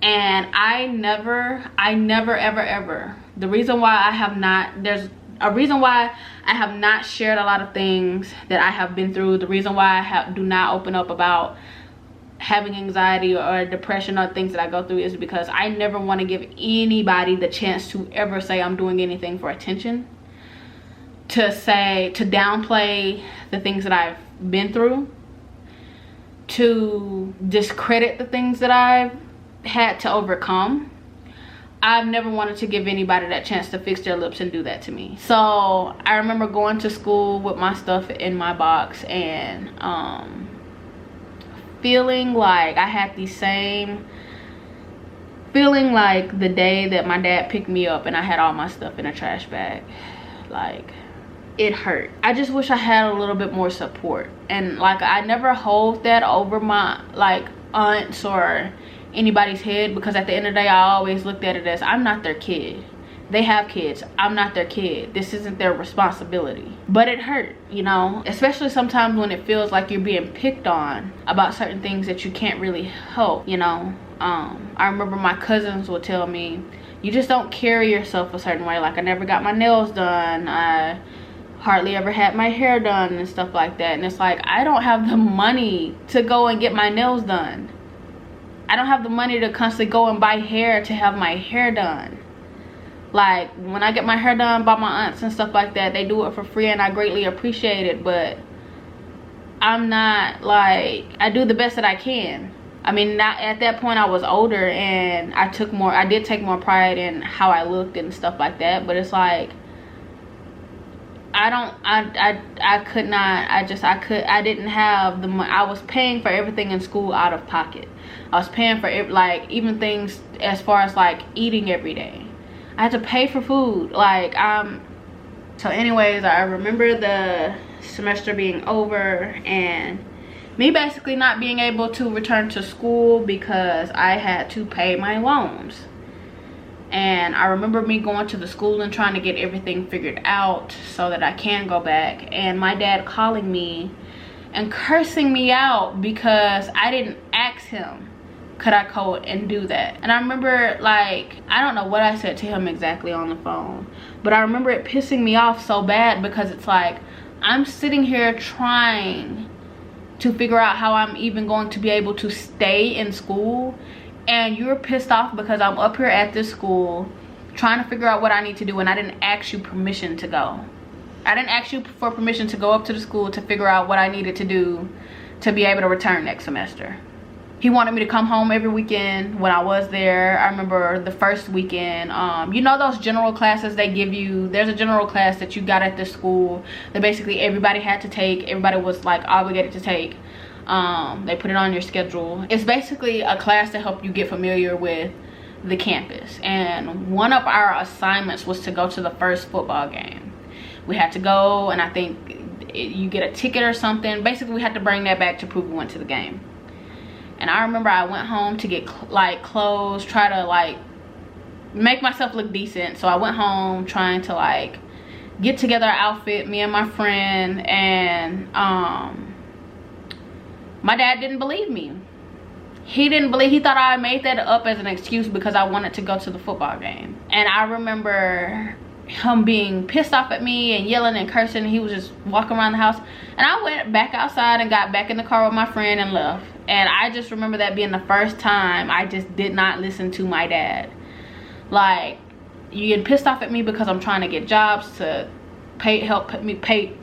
And I never ever, the reason why I have not, there's a reason why I have not shared a lot of things that I have been through. The reason why I do not open up about having anxiety or depression or things that I go through is because I never want to give anybody the chance to ever say I'm doing anything for attention, to downplay the things that I've been through, to discredit the things that I've had to overcome. I've never wanted to give anybody that chance to fix their lips and do that to me. So I remember going to school with my stuff in my box and feeling like I had the same feeling like the day that my dad picked me up and I had all my stuff in a trash bag. Like, it hurt. I just wish I had a little bit more support. And like, I never hold that over my like aunts or anybody's head, because at the end of the day I always looked at it as I'm not their kid. They have kids, I'm not their kid. This isn't their responsibility. But it hurt, you know, especially sometimes when it feels like you're being picked on about certain things that you can't really help, you know. I remember my cousins would tell me, you just don't carry yourself a certain way. Like, I never got my nails done, I hardly ever had my hair done and stuff like that. And it's like, I don't have the money to go and get my nails done. I don't have the money to constantly go and buy hair to have my hair done. Like, when I get my hair done by my aunts and stuff like that, they do it for free and I greatly appreciate it. But I'm not, like, I do the best that I can. I mean, not, at that point I was older and I did take more pride in how I looked and stuff like that. But it's like, I didn't have the money. I was paying for everything in school out of pocket. I was paying for it, like, even things as far as like eating every day. I had to pay for food. Like, so anyways, I remember the semester being over and me basically not being able to return to school because I had to pay my loans. And I remember me going to the school and trying to get everything figured out so that I can go back, and my dad calling me and cursing me out because I didn't ask him could I code and do that. And I remember, like, I don't know what I said to him exactly on the phone, but I remember it pissing me off so bad because it's like, I'm sitting here trying to figure out how I'm even going to be able to stay in school, and you're pissed off because I'm up here at this school trying to figure out what I need to do, and I didn't ask you permission to go. I didn't ask you for permission to go up to the school to figure out what I needed to do to be able to return next semester. He wanted me to come home every weekend when I was there. I remember the first weekend, you know those general classes they give you? There's a general class that you got at this school that basically everybody had to take. Everybody was like obligated to take. They put it on your schedule. It's basically a class to help you get familiar with the campus. And one of our assignments was to go to the first football game. We had to go, and I think you get a ticket or something. Basically, we had to bring that back to prove we went to the game. And I remember I went home to get like clothes, try to like make myself look decent. So I went home trying to like get together an outfit, me and my friend, and my dad didn't believe me. He thought I made that up as an excuse because I wanted to go to the football game. And I remember him being pissed off at me and yelling and cursing. He was just walking around the house, and I went back outside and got back in the car with my friend and left. And I just remember that being the first time I just did not listen to my dad. Like, you get pissed off at me because I'm trying to get jobs to help me pay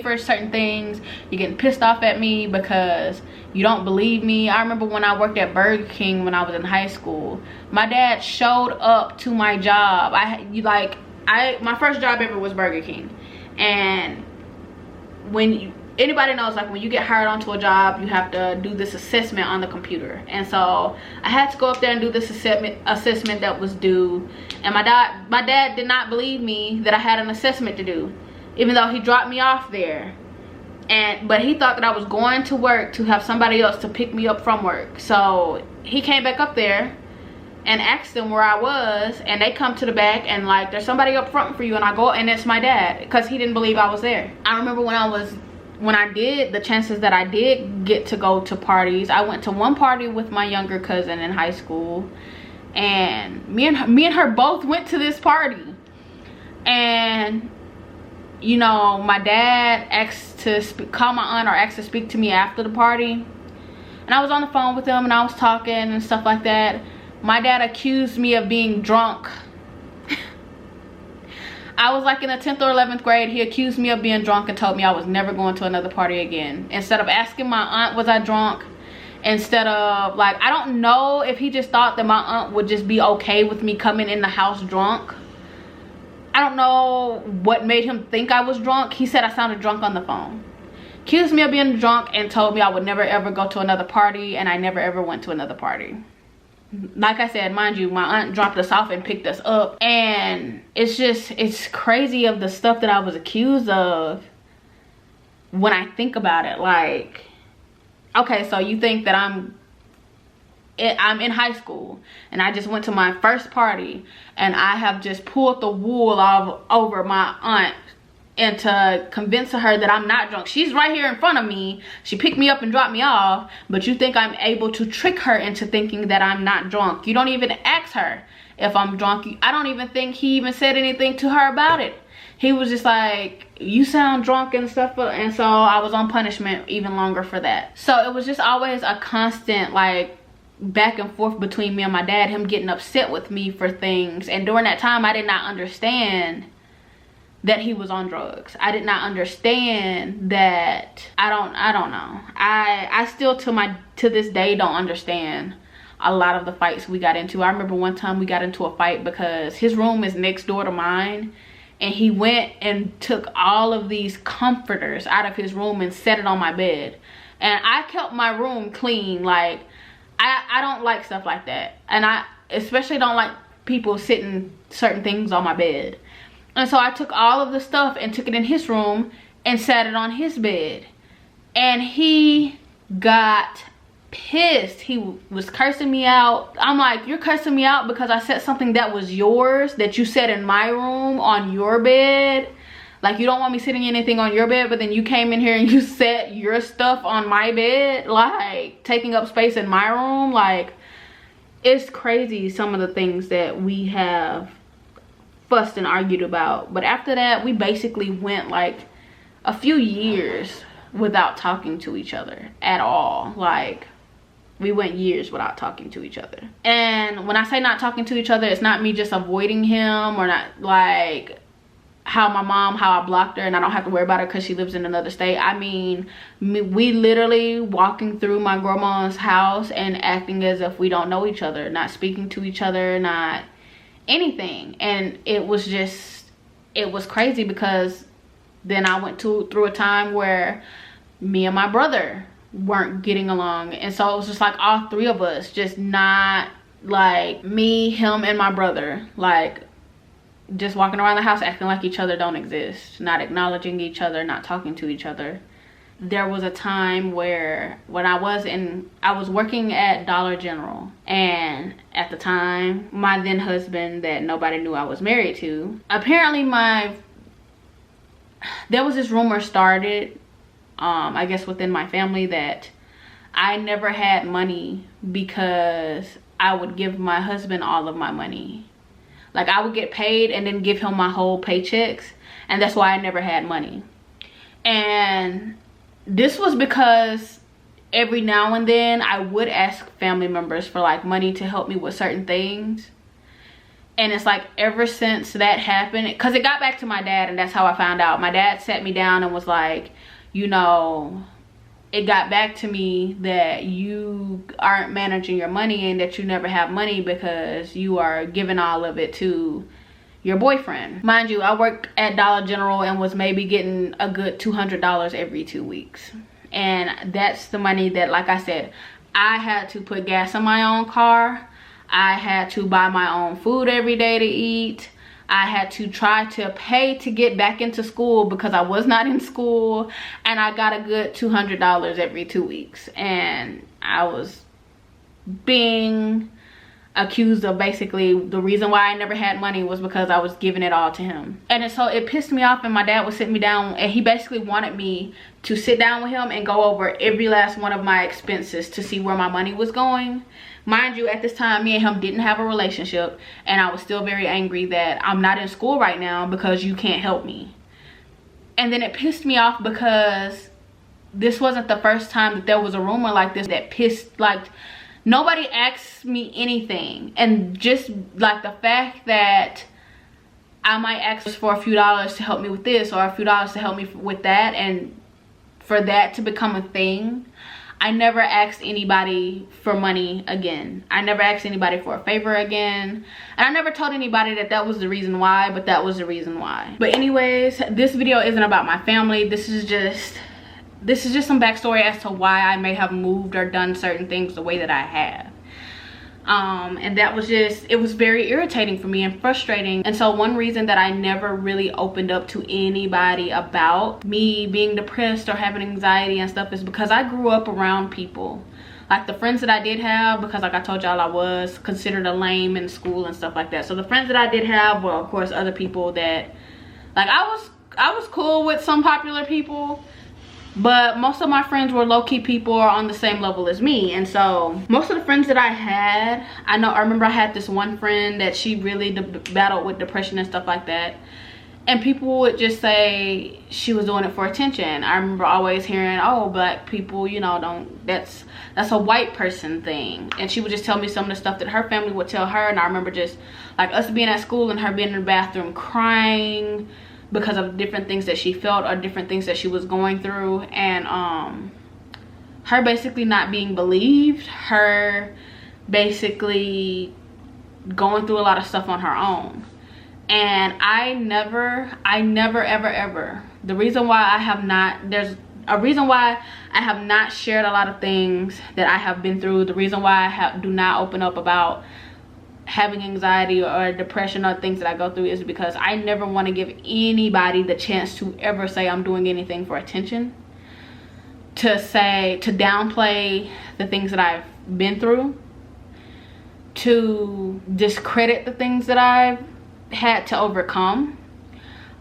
for certain things. You're getting pissed off at me because you don't believe me. I remember when I worked at Burger King when I was in high school, my dad showed up to my job. My first job ever was Burger King. And anybody knows, like, when you get hired onto a job, you have to do this assessment on the computer. And so I had to go up there and do this assessment that was due. And my dad did not believe me that I had an assessment to do, even though he dropped me off there. But he thought that I was going to work to have somebody else to pick me up from work. So he came back up there and asked them where I was, and they come to the back and like, there's somebody up front for you. And I go, and it's my dad, because he didn't believe I was there. I remember when I did the chances that I did get to go to parties, I went to one party with my younger cousin in high school, and me and her both went to this party. And you know, my dad asked to call my aunt or asked to speak to me after the party, and I was on the phone with him and I was talking and stuff like that. My dad accused me of being drunk. I was like in the 10th or 11th grade. He accused me of being drunk and told me I was never going to another party again. Instead of asking my aunt, was I drunk? Instead of, like, I don't know if he just thought that my aunt would just be okay with me coming in the house drunk. I don't know what made him think I was drunk. He said I sounded drunk on the phone. Accused me of being drunk and told me I would never ever go to another party, and I never ever went to another party. Like I said, mind you, my aunt dropped us off and picked us up, and it's crazy of the stuff that I was accused of when I think about it. Like, okay, so you think that I'm in high school and I just went to my first party and I have just pulled the wool over my aunt and to convince her that I'm not drunk. She's right here in front of me. She picked me up and dropped me off, but you think I'm able to trick her into thinking that I'm not drunk. You don't even ask her if I'm drunk. I don't even think he even said anything to her about it. He was just like, you sound drunk and stuff, and so I was on punishment even longer for that. So it was just always a constant, like, back and forth between me and my dad, him getting upset with me for things. And during that time, I did not understand that he was on drugs. I did not understand that. I don't know. I still to this day don't understand a lot of the fights we got into. I remember one time we got into a fight because his room is next door to mine, and he went and took all of these comforters out of his room and set it on my bed. And I kept my room clean. Like, I don't like stuff like that, and I especially don't like people sitting certain things on my bed. And so I took all of the stuff and took it in his room and sat it on his bed. And he got pissed. He was cursing me out. I'm like, you're cursing me out because I set something that was yours, that you set in my room on your bed? Like, you don't want me sitting anything on your bed, but then you came in here and you set your stuff on my bed, like taking up space in my room. Like, it's crazy some of the things that we have fussed and argued about. But after that, we basically went like a few years without talking to each other at all. Like, we went years without talking to each other. And when I say not talking to each other, it's not me just avoiding him or not, like how I blocked her and I don't have to worry about her because she lives in another state. I mean, we literally walking through my grandma's house and acting as if we don't know each other, not speaking to each other, not anything. And it was crazy because then I went through a time where me and my brother weren't getting along, and so it was just like all three of us just not, like me, him, and my brother, like just walking around the house acting like each other don't exist, not acknowledging each other, not talking to each other. There was a time where when I was working at Dollar General, and at the time my then husband that nobody knew I was married to, apparently there was this rumor started, I guess within my family, that I never had money because I would give my husband all of my money. Like, I would get paid and then give him my whole paychecks, and that's why I never had money. And this was because every now and then I would ask family members for like money to help me with certain things. And it's like ever since that happened, because it got back to my dad, and that's how I found out. My dad sat me down and was like, you know, it got back to me that you aren't managing your money and that you never have money because you are giving all of it to your boyfriend. Mind you, I worked at Dollar General and was maybe getting a good $200 every 2 weeks. And that's the money that, like I said, I had to put gas in my own car. I had to buy my own food every day to eat. I had to try to pay to get back into school because I was not in school, and I got a good $200 every 2 weeks. And I was being accused of basically the reason why I never had money was because I was giving it all to him. And so it pissed me off, and my dad would sit me down, and he basically wanted me to sit down with him and go over every last one of my expenses to see where my money was going, Mind you, at this time, me and him didn't have a relationship, and I was still very angry that I'm not in school right now because you can't help me. And then it pissed me off because this wasn't the first time that there was a rumor like this that pissed, like, nobody asked me anything. And just like the fact that I might ask for a few dollars to help me with this or a few dollars to help me with that, and for that to become a thing, I never asked anybody for money again. I never asked anybody for a favor again. And I never told anybody that that was the reason why, but that was the reason why. But anyways, this video isn't about my family. This is just some backstory as to why I may have moved or done certain things the way that I have. And that was just, it was very irritating for me and frustrating. And so one reason that I never really opened up to anybody about me being depressed or having anxiety and stuff is because I grew up around people. Like the friends that I did have, because like I told y'all, I was considered a lame in school and stuff like that. So the friends that I did have were of course other people that, like, I was cool with some popular people, but most of my friends were low-key people on the same level as me. And so most of the friends that I had, I remember I had this one friend that she really battled with depression and stuff like that, and people would just say she was doing it for attention. I remember always hearing, oh, black people, you know, don't, that's a white person thing. And she would just tell me some of the stuff that her family would tell her. And I remember just like us being at school and her being in the bathroom crying because of different things that she felt or different things that she was going through, and her basically not being believed, her basically going through a lot of stuff on her own. And I never ever, the reason why I have not, there's a reason why I have not shared a lot of things that I have been through, the reason why I do not open up about having anxiety or depression or things that I go through is because I never want to give anybody the chance to ever say I'm doing anything for attention, to downplay the things that I've been through, to discredit the things that I've had to overcome.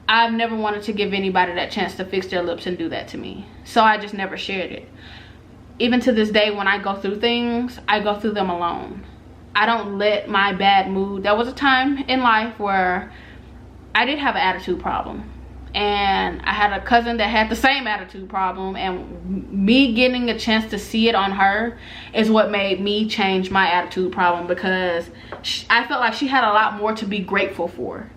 I've never wanted to give anybody that chance to fix their lips and do that to me, so I just never shared it. Even to this day, when I go through things, I go through them alone. I don't let my bad mood, there was a time in life where I did have an attitude problem, and I had a cousin that had the same attitude problem, and me getting a chance to see it on her is what made me change my attitude problem, because I felt like she had a lot more to be grateful for.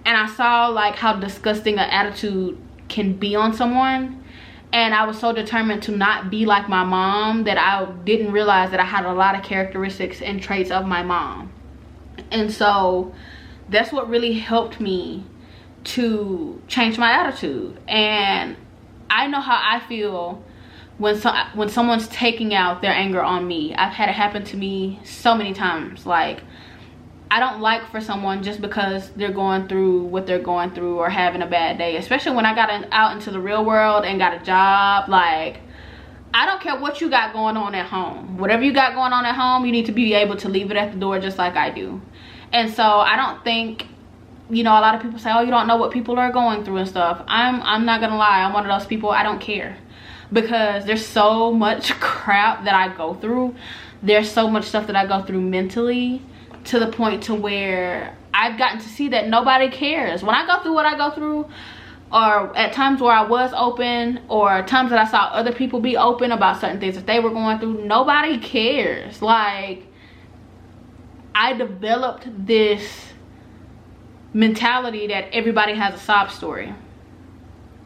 And I saw like how disgusting an attitude can be on someone, and I was so determined to not be like my mom that I didn't realize that I had a lot of characteristics and traits of my mom. And so that's what really helped me to change my attitude. And I know how I feel when someone's taking out their anger on me. I've had it happen to me so many times. Like, I don't like for someone just because they're going through what they're going through or having a bad day, especially when I got out into the real world and got a job. Like, I don't care what you got going on at home. Whatever you got going on at home, you need to be able to leave it at the door, just like I do. And so I don't think, you know, a lot of people say, oh, you don't know what people are going through and stuff. I'm not gonna lie, I'm one of those people, I don't care, because there's so much crap that I go through. There's so much stuff that I go through mentally, to the point to where I've gotten to see that nobody cares. When I go through what I go through, or at times where I was open, or times that I saw other people be open about certain things that they were going through, nobody cares. Like, I developed this mentality that everybody has a sob story.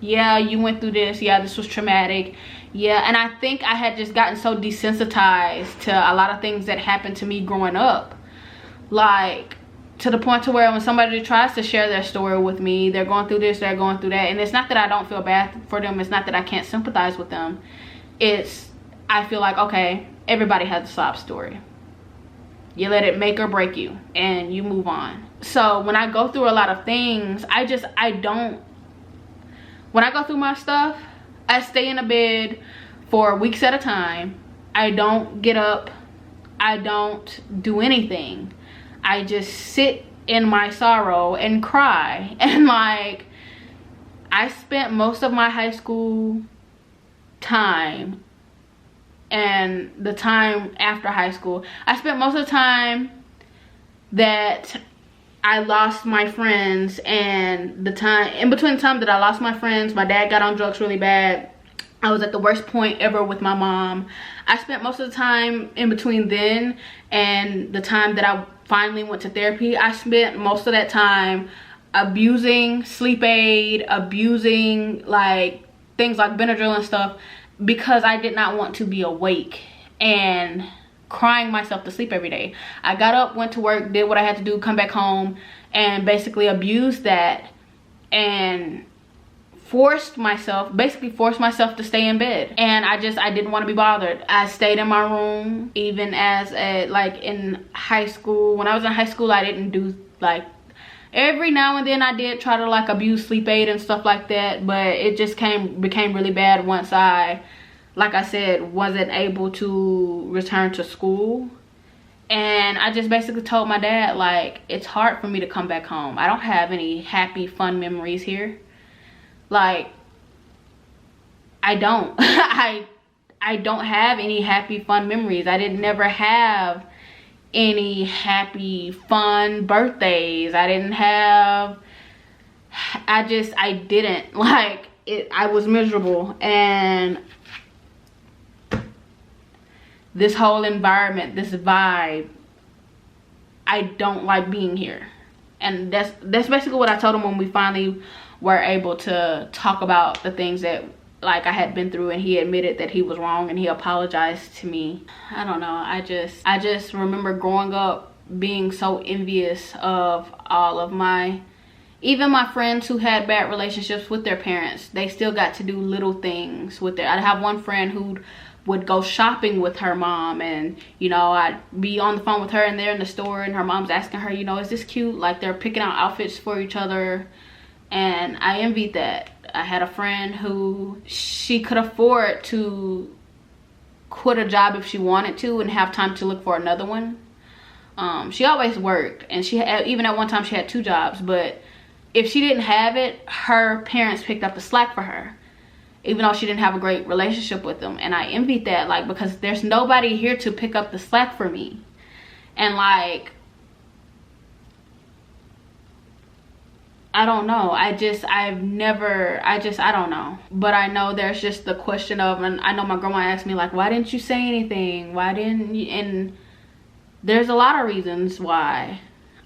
Yeah, you went through this. Yeah, this was traumatic. Yeah, and I think I had just gotten so desensitized to a lot of things that happened to me growing up. Like, to the point to where when somebody tries to share their story with me, they're going through this, they're going through that, and it's not that I don't feel bad for them, it's not that I can't sympathize with them, it's, I feel like, okay, everybody has a sob story. You let it make or break you, and you move on. So when I go through a lot of things, when I go through my stuff, I stay in a bed for weeks at a time. I don't get up, I don't do anything. I just sit in my sorrow and cry. And like, I spent most of my high school time and the time after high school. I spent most of the time that I lost my friends, and the time in between the time that I lost my friends, my dad got on drugs really bad. I was at the worst point ever with my mom. I spent most of the time in between then and the time that I finally went to therapy. I spent most of that time abusing sleep aid, abusing like things like Benadryl and stuff, because I did not want to be awake and crying myself to sleep every day. I got up, went to work, did what I had to do, come back home, and basically abused that and basically forced myself to stay in bed. And I didn't want to be bothered. I stayed in my room. Even as in high school, when I was in high school, I didn't do like, every now and then I did try to like abuse sleep aid and stuff like that, but it just became really bad once I, like I said, wasn't able to return to school. And I just basically told my dad, like, it's hard for me to come back home. I don't have any happy, fun memories here. Like, I don't. I don't have any happy, fun memories. I never have any happy, fun birthdays. I didn't. Like, I was miserable. And this whole environment, this vibe, I don't like being here. And that's basically what I told him when we finally were able to talk about the things that like I had been through, and he admitted that he was wrong and he apologized to me. I don't know, I just remember growing up being so envious of all of even my friends who had bad relationships with their parents. They still got to do little things with I have one friend who would go shopping with her mom, and you know, I'd be on the phone with her and they're in the store and her mom's asking her, you know, is this cute? Like, they're picking out outfits for each other. And I envied that. I had a friend who, she could afford to quit a job if she wanted to and have time to look for another one. She always worked, and even at one time she had 2 jobs, but if she didn't have it, her parents picked up the slack for her, even though she didn't have a great relationship with them. And I envied that, like, because there's nobody here to pick up the slack for me. And like, I don't know, I don't know. But I know there's just the question of, and I know my grandma asked me like, why didn't you say anything? Why didn't you? And there's a lot of reasons why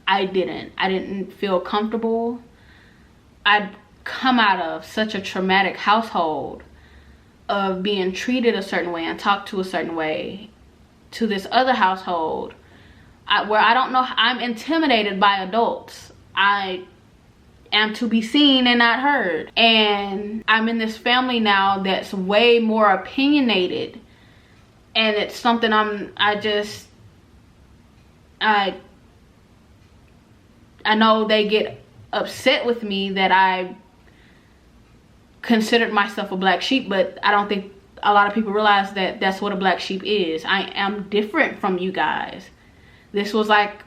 I didn't feel comfortable. I'd come out of such a traumatic household of being treated a certain way and talked to a certain way, to this other household where I don't know, I'm intimidated by adults. I am to be seen and not heard. And I'm in this family now that's way more opinionated, and it's something I know they get upset with me that I considered myself a black sheep, but I don't think a lot of people realize that that's what a black sheep is. I am different from you guys. This was like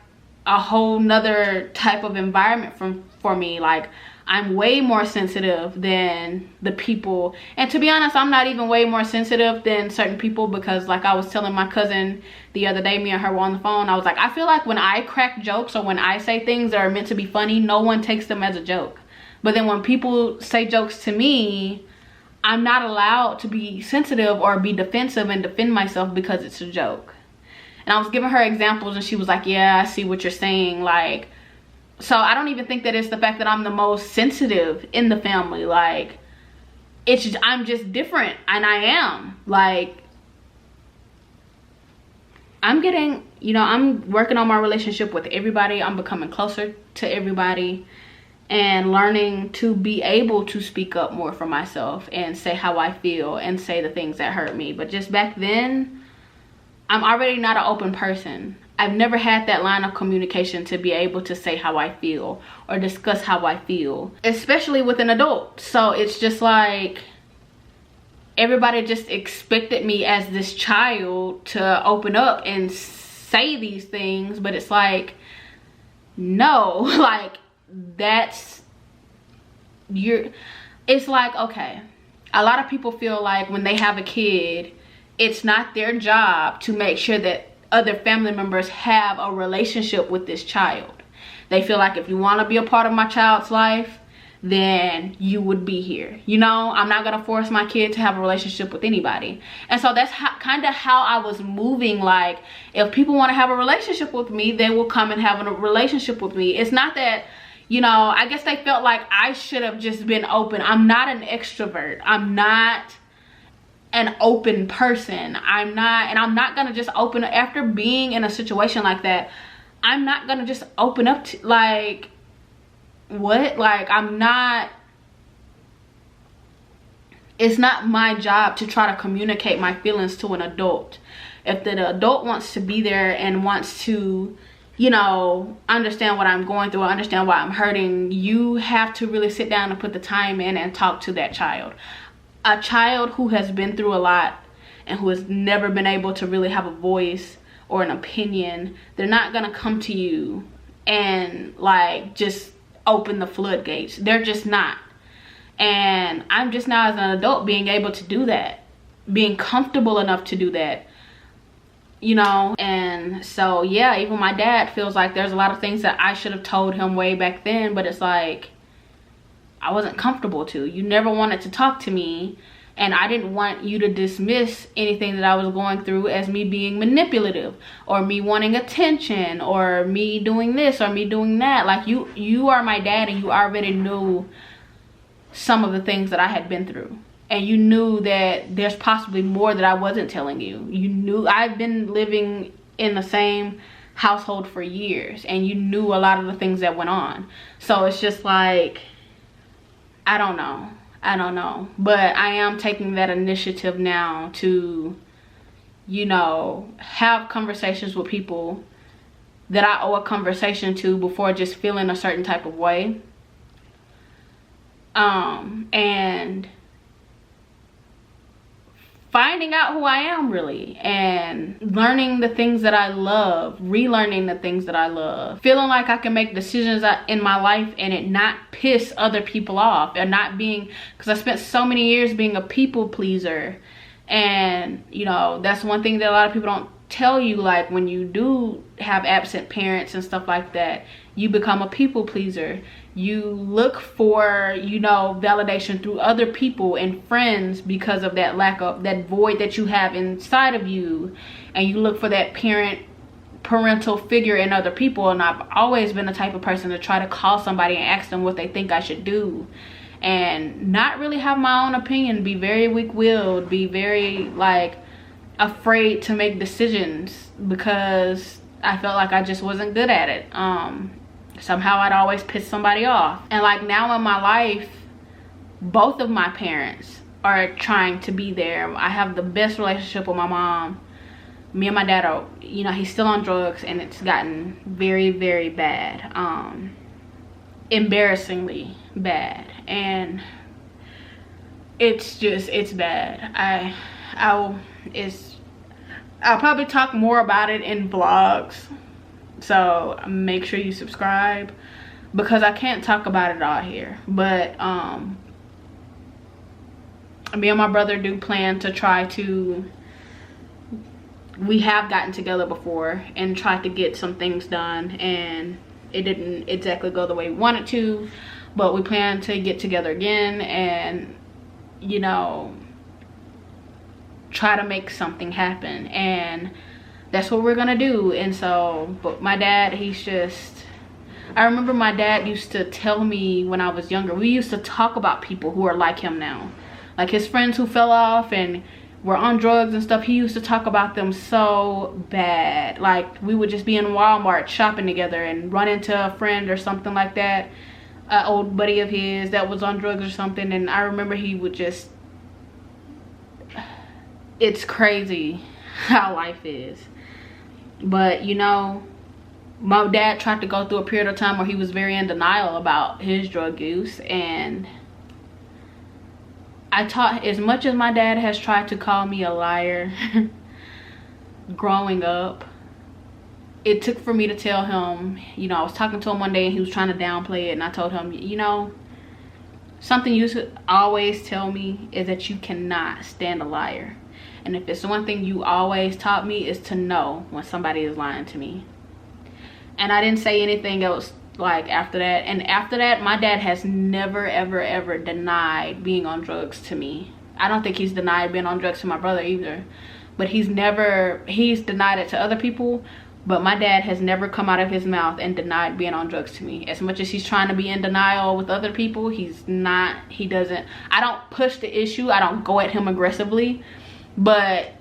a whole nother type of environment for me. Like, I'm way more sensitive than the people, and to be honest, I'm not even way more sensitive than certain people, because like I was telling my cousin the other day, me and her were on the phone, I was like, I feel like when I crack jokes or when I say things that are meant to be funny, no one takes them as a joke. But then when people say jokes to me, I'm not allowed to be sensitive or be defensive and defend myself because it's a joke. And I was giving her examples, and she was like, yeah, I see what you're saying. Like, so I don't even think that it's the fact that I'm the most sensitive in the family. Like, I'm just different, and I am. Like, I'm working on my relationship with everybody. I'm becoming closer to everybody and learning to be able to speak up more for myself and say how I feel and say the things that hurt me. But just back then, I'm already not an open person. I've never had that line of communication to be able to say how I feel or discuss how I feel, especially with an adult. So it's just like, everybody just expected me as this child to open up and say these things, but it's like, no, like, it's like, okay, a lot of people feel like when they have a kid, it's not their job to make sure that other family members have a relationship with this child. They feel like if you want to be a part of my child's life, then you would be here. You know, I'm not gonna force my kid to have a relationship with anybody. And so that's kind of how I was moving. Like, if people want to have a relationship with me, they will come and have a relationship with me. It's not that, you know, I guess they felt like I should have just been open. I'm not an extrovert. I'm not an open person. I'm not gonna just open after being in a situation like that. I'm not gonna just open up to, like, what? Like, I'm not, it's not my job to try to communicate my feelings to an adult. If the adult wants to be there and wants to, you know, understand what I'm going through, understand why I'm hurting, you have to really sit down and put the time in and talk to that child. A child who has been through a lot and who has never been able to really have a voice or an opinion, they're not gonna come to you and like just open the floodgates. They're just not. And I'm just now, as an adult, being able to do that, being comfortable enough to do that, you know. And so yeah, even my dad feels like there's a lot of things that I should have told him way back then, but it's like I wasn't comfortable to. You never wanted to talk to me, and I didn't want you to dismiss anything that I was going through as me being manipulative or me wanting attention or me doing this or me doing that. Like, you are my dad, and you already knew some of the things that I had been through. And you knew that there's possibly more that I wasn't telling you. You knew I've been living in the same household for years, and you knew a lot of the things that went on. So it's just like, I don't know, but I am taking that initiative now to, you know, have conversations with people that I owe a conversation to before just feeling a certain type of way. And finding out who I am really, and learning the things that I love, relearning the things that I love, feeling like I can make decisions in my life and it not piss other people off, and not being, because I spent so many years being a people pleaser. And you know, that's one thing that a lot of people don't tell you. Like, when you do have absent parents and stuff like that, you become a people pleaser. You look for, you know, validation through other people and friends because of that lack of, that void that you have inside of you. And you look for that parental figure in other people. And I've always been the type of person to try to call somebody and ask them what they think I should do, and not really have my own opinion, be very weak-willed, be very like afraid to make decisions because I felt like I just wasn't good at it. Somehow I'd always piss somebody off. And like, now in my life, both of my parents are trying to be there. I have the best relationship with my mom. Me and my dad are, you know, he's still on drugs, and it's gotten very, very bad. Embarrassingly bad. And it's just, it's bad. I'll probably talk more about it in vlogs, so make sure you subscribe, because I can't talk about it all here. But me and my brother do plan to try to, we have gotten together before and tried to get some things done, and it didn't exactly go the way we wanted to, but we plan to get together again and, you know, try to make something happen. And that's what we're gonna do. And so, but my dad, he's just, I remember my dad used to tell me when I was younger, we used to talk about people who are like him now, like his friends who fell off and were on drugs and stuff. He used to talk about them so bad. Like, we would just be in Walmart shopping together and run into a friend or something like that, an old buddy of his that was on drugs or something, and I remember he would just, it's crazy how life is. But you know, my dad tried to go through a period of time where he was very in denial about his drug use, and I taught, as much as my dad has tried to call me a liar growing up, it took for me to tell him, you know, I was talking to him one day and he was trying to downplay it, and I told him, you know, something you should always tell me is that you cannot stand a liar. And if it's one thing you always taught me, is to know when somebody is lying to me. And I didn't say anything else like after that. And after that, my dad has never ever denied being on drugs to me. I don't think he's denied being on drugs to my brother either, but he's denied it to other people. But my dad has never come out of his mouth and denied being on drugs to me. As much as he's trying to be in denial with other people, he's not. He doesn't. I don't push the issue. I don't go at him aggressively. But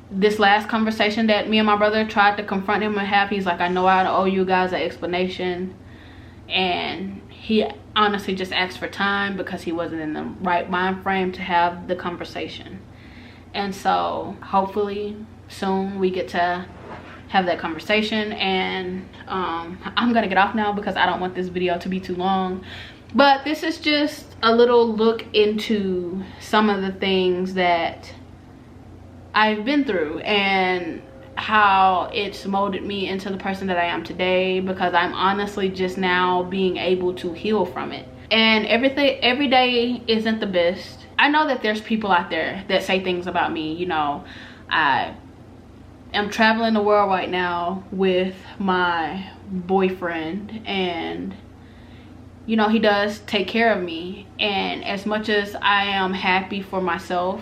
this last conversation that me and my brother tried to confront him and have, he's like, I know I owe you guys an explanation. And he honestly just asked for time because he wasn't in the right mind frame to have the conversation. And so hopefully soon we get to have that conversation. And I'm gonna get off now because I don't want this video to be too long. But this is just a little look into some of the things that I've been through and how it's molded me into the person that I am today, because I'm honestly just now being able to heal from it. And every day isn't the best. I know that there's people out there that say things about me. You know, I am traveling the world right now with my boyfriend, and you know, he does take care of me. And as much as I am happy for myself,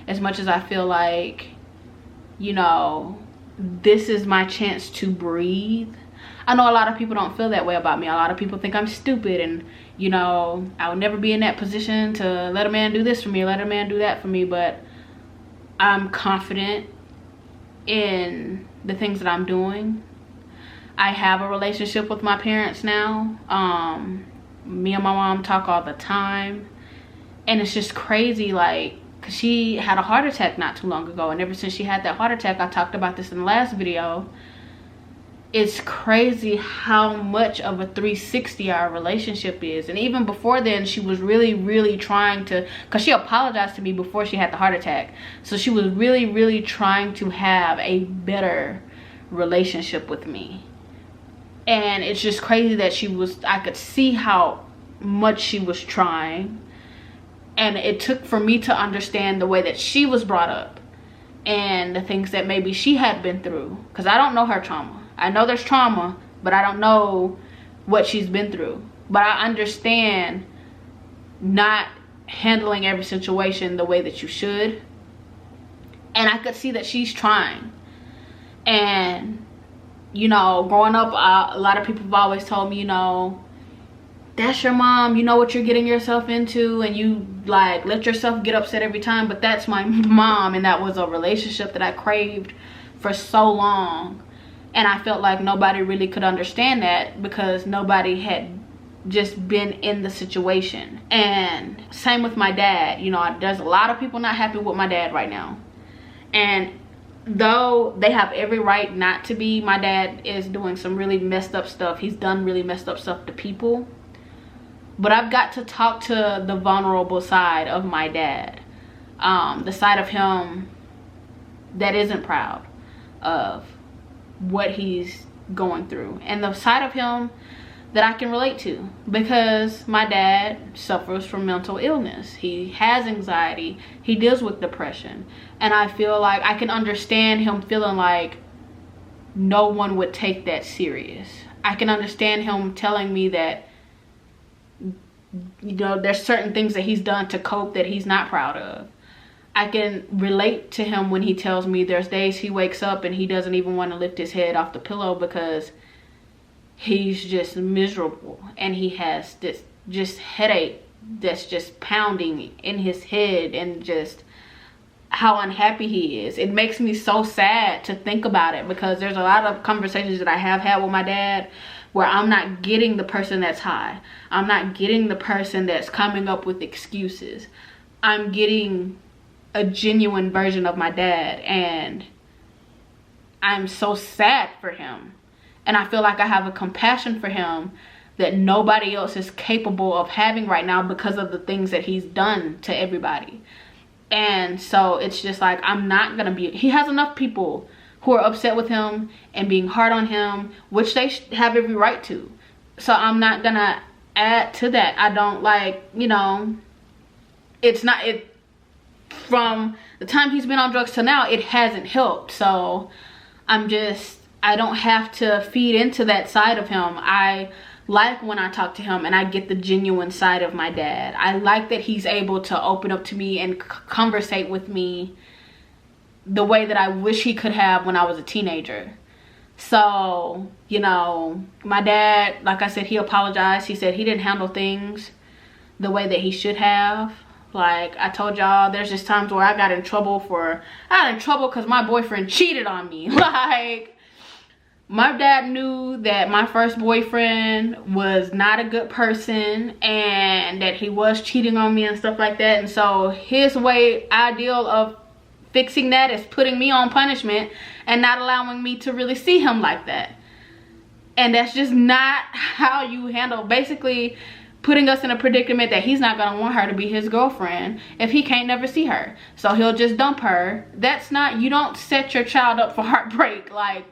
as much as I feel like, you know, this is my chance to breathe, I know a lot of people don't feel that way about me. A lot of people think I'm stupid, and you know, I would never be in that position to let a man do this for me, let a man do that for me. But I'm confident in the things that I'm doing. I have a relationship with my parents now. Me and my mom talk all the time, and it's just crazy, like, cause she had a heart attack not too long ago, and ever since she had that heart attack, I talked about this in the last video, it's crazy how much of a 360 our relationship is. And even before then, she was really trying to, because she apologized to me before she had the heart attack, so she was really trying to have a better relationship with me. And it's just crazy that I could see how much she was trying. And it took for me to understand the way that she was brought up and the things that maybe she had been through, because I don't know her trauma. I know there's trauma, but I don't know what she's been through. But I understand not handling every situation the way that you should. And I could see that she's trying. And you know, growing up, a lot of people have always told me, you know, that's your mom, you know what you're getting yourself into, and you like let yourself get upset every time. But that's my mom, and that was a relationship that I craved for so long. And I felt like nobody really could understand that because nobody had just been in the situation. And same with my dad. You know, there's a lot of people not happy with my dad right now. And though they have every right not to be, my dad is doing some really messed up stuff. He's done really messed up stuff to people. But I've got to talk to the vulnerable side of my dad. The side of him that isn't proud of what he's going through. And the side of him that I can relate to, because my dad suffers from mental illness. He has anxiety. He deals with depression. And I feel like I can understand him feeling like no one would take that serious. I can understand him telling me that, you know, there's certain things that he's done to cope that he's not proud of. I can relate to him when he tells me there's days he wakes up and he doesn't even want to lift his head off the pillow because he's just miserable, and he has this just headache that's just pounding in his head, and just how unhappy he is. It makes me so sad to think about it, because there's a lot of conversations that I have had with my dad where I'm not getting the person that's high. I'm not getting the person that's coming up with excuses. I'm getting a genuine version of my dad, and I'm so sad for him. And I feel like I have a compassion for him that nobody else is capable of having right now because of the things that he's done to everybody. And so it's just like, I'm not gonna be, he has enough people who are upset with him and being hard on him, which they have every right to. So I'm not gonna add to that. I don't, like, you know, it's not, from the time he's been on drugs to now, it hasn't helped. So I don't have to feed into that side of him. I like when I talk to him and I get the genuine side of my dad. I like that he's able to open up to me and conversate with me the way that I wish he could have when I was a teenager. So, you know, my dad, like I said, he apologized. He said he didn't handle things the way that he should have. Like I told y'all, there's just times where I got in trouble because my boyfriend cheated on me. Like, my dad knew that my first boyfriend was not a good person and that he was cheating on me and stuff like that. And so his ideal of fixing that is putting me on punishment and not allowing me to really see him like that. And that's just not how you handle, basically putting us in a predicament that he's not going to want her to be his girlfriend if he can't never see her. So he'll just dump her. That's not, you don't set your child up for heartbreak. Like,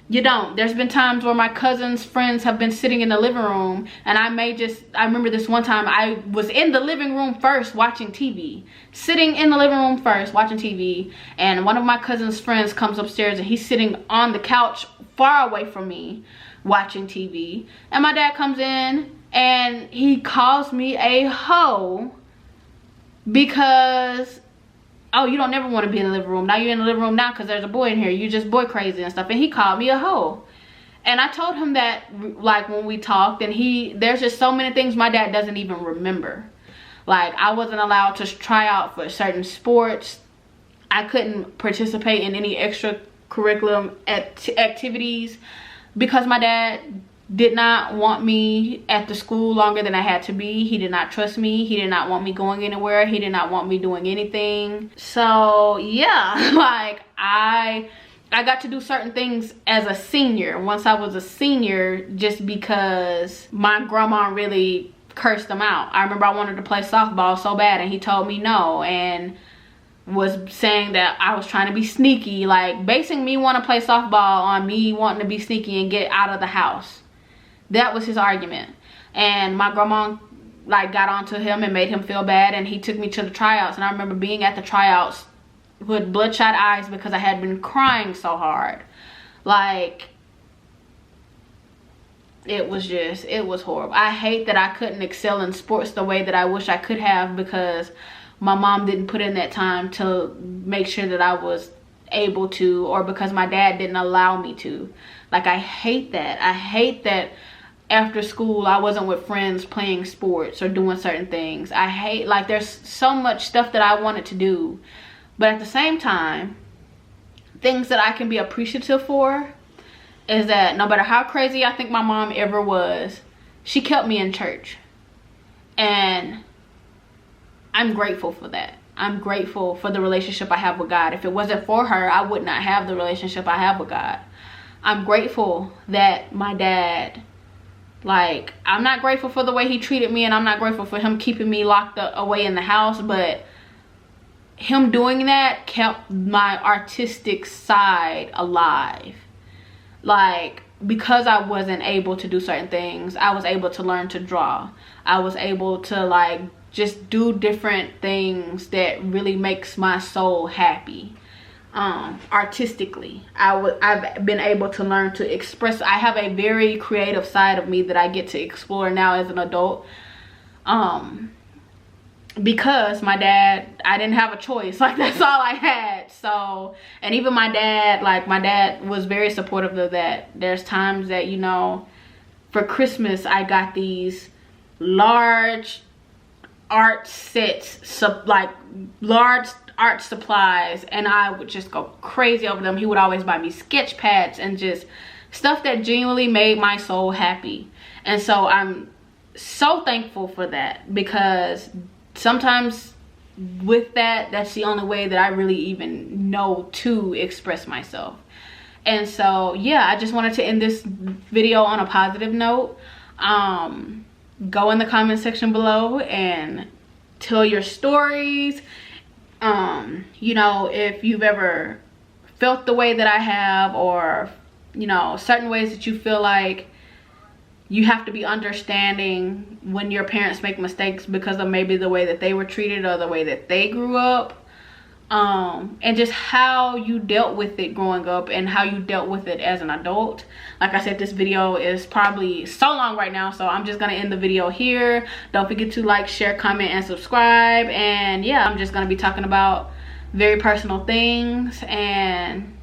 you don't. There's been times where my cousin's friends have been sitting in the living room and I remember this one time I was in the living room first watching TV. Sitting in the living room first watching TV, and one of my cousin's friends comes upstairs and he's sitting on the couch far away from me watching TV. And my dad comes in and he calls me a hoe because, oh, you don't never want to be in the living room. Now you're in the living room now because there's a boy in here. You just boy crazy and stuff. And he called me a hoe. And I told him that, like, when we talked, and there's just so many things my dad doesn't even remember. Like, I wasn't allowed to try out for certain sports. I couldn't participate in any extracurricular activities because my dad did not want me at the school longer than I had to be. He did not trust me. He did not want me going anywhere. He did not want me doing anything. So yeah, like I got to do certain things as a senior. Once I was a senior, just because my grandma really cursed him out. I remember I wanted to play softball so bad and he told me no, and was saying that I was trying to be sneaky, like basing me want to play softball on me wanting to be sneaky and get out of the house. That was his argument. And my grandma like got onto him and made him feel bad, and he took me to the tryouts. And I remember being at the tryouts with bloodshot eyes because I had been crying so hard. Like, it was horrible. I hate that I couldn't excel in sports the way that I wish I could have because my mom didn't put in that time to make sure that I was able to, or because my dad didn't allow me to. Like, I hate that. I hate that after school I wasn't with friends playing sports or doing certain things. I hate, like, there's so much stuff that I wanted to do, but at the same time, things that I can be appreciative for is that no matter how crazy I think my mom ever was, she kept me in church. And I'm grateful for that. I'm grateful for the relationship I have with God. If it wasn't for her, I would not have the relationship I have with God. I'm grateful that my dad, like, I'm not grateful for the way he treated me, and I'm not grateful for him keeping me locked away in the house, but him doing that kept my artistic side alive. Like, because I wasn't able to do certain things, I was able to learn to draw. I was able to, like, just do different things that really makes my soul happy. Artistically, I've been able to learn to express. I have a very creative side of me that I get to explore now as an adult, because my dad, I didn't have a choice. Like, that's all I had. So, and even my dad, like, my dad was very supportive of that. There's times that, you know, for Christmas I got these large art sets, like large art supplies, and I would just go crazy over them. He would always buy me sketch pads and just stuff that genuinely made my soul happy. And so I'm so thankful for that, because sometimes with that, that's the only way that I really even know to express myself. And so yeah, I just wanted to end this video on a positive note. Go in the comment section below and tell your stories. You know, if you've ever felt the way that I have, or, you know, certain ways that you feel like you have to be understanding when your parents make mistakes because of maybe the way that they were treated or the way that they grew up. And just how you dealt with it growing up and how you dealt with it as an adult. Like I said, this video is probably so long right now, so I'm just gonna end the video here. Don't forget to like, share, comment, and subscribe. And yeah, I'm just gonna be talking about very personal things. And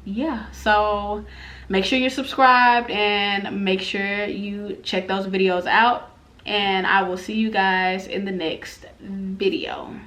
yeah, so make sure you're subscribed and make sure you check those videos out, and I will see you guys in the next video.